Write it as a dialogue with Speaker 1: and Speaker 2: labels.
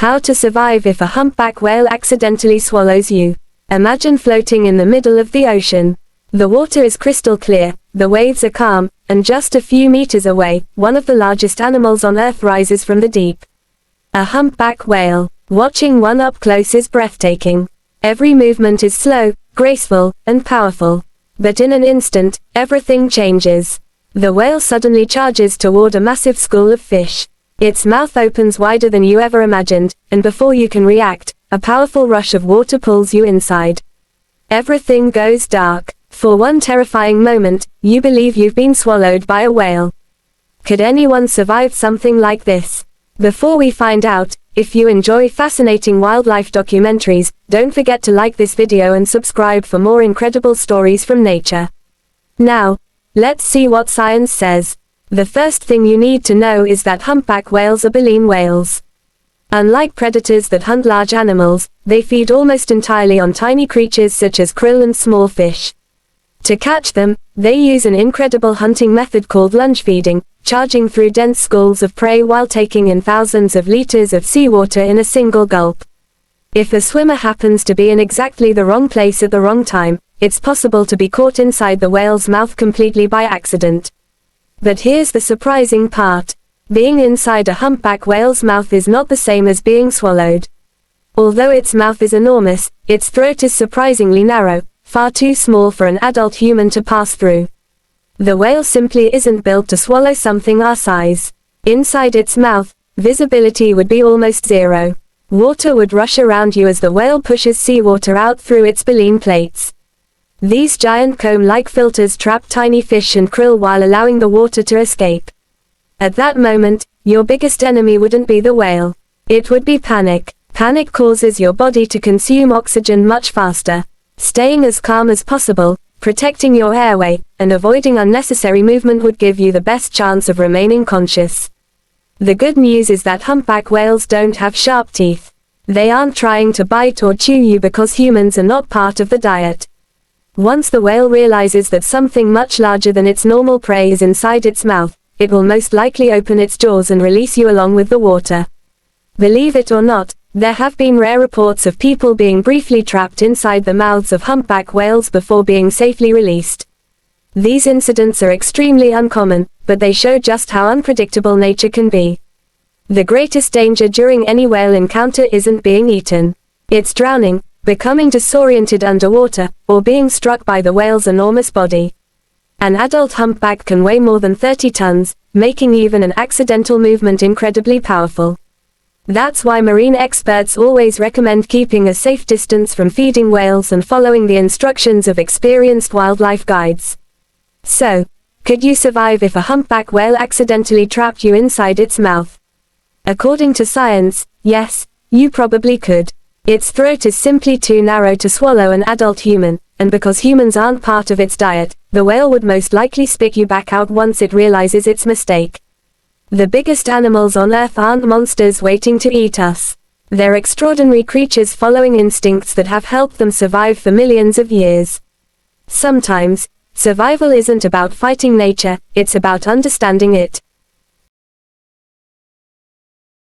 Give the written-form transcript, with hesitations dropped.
Speaker 1: How to survive if a humpback whale accidentally swallows you. Imagine floating in the middle of the ocean. The water is crystal clear, the waves are calm, and just a few meters away, one of the largest animals on Earth rises from the deep. A humpback whale. Watching one up close is breathtaking. Every movement is slow, graceful, and powerful. But in an instant, everything changes. The whale suddenly charges toward a massive school of fish. Its mouth opens wider than you ever imagined, and before you can react, a powerful rush of water pulls you inside. Everything goes dark. For one terrifying moment, you believe you've been swallowed by a whale. Could anyone survive something like this? Before we find out, if you enjoy fascinating wildlife documentaries, don't forget to like this video and subscribe for more incredible stories from nature. Now, let's see what science says. The first thing you need to know is that humpback whales are baleen whales. Unlike predators that hunt large animals, they feed almost entirely on tiny creatures such as krill and small fish. To catch them, they use an incredible hunting method called lunge feeding, charging through dense schools of prey while taking in thousands of liters of seawater in a single gulp. If a swimmer happens to be in exactly the wrong place at the wrong time, it's possible to be caught inside the whale's mouth completely by accident. But here's the surprising part. Being inside a humpback whale's mouth is not the same as being swallowed. Although its mouth is enormous, its throat is surprisingly narrow, far too small for an adult human to pass through. The whale simply isn't built to swallow something our size. Inside its mouth, visibility would be almost zero. Water would rush around you as the whale pushes seawater out through its baleen plates. These giant comb-like filters trap tiny fish and krill while allowing the water to escape. At that moment, your biggest enemy wouldn't be the whale. It would be panic. Panic causes your body to consume oxygen much faster. Staying as calm as possible, protecting your airway, and avoiding unnecessary movement would give you the best chance of remaining conscious. The good news is that humpback whales don't have sharp teeth. They aren't trying to bite or chew you because humans are not part of the diet. Once the whale realizes that something much larger than its normal prey is inside its mouth, it will most likely open its jaws and release you along with the water. Believe it or not, there have been rare reports of people being briefly trapped inside the mouths of humpback whales before being safely released. These incidents are extremely uncommon, but they show just how unpredictable nature can be. The greatest danger during any whale encounter isn't being eaten. It's drowning, becoming disoriented underwater, or being struck by the whale's enormous body. An adult humpback can weigh more than 30 tons, making even an accidental movement incredibly powerful. That's why marine experts always recommend keeping a safe distance from feeding whales and following the instructions of experienced wildlife guides. So, could you survive if a humpback whale accidentally trapped you inside its mouth? According to science, yes, you probably could. Its throat is simply too narrow to swallow an adult human, and because humans aren't part of its diet, the whale would most likely spit you back out once it realizes its mistake. The biggest animals on Earth aren't monsters waiting to eat us. They're extraordinary creatures following instincts that have helped them survive for millions of years. Sometimes, survival isn't about fighting nature, it's about understanding it.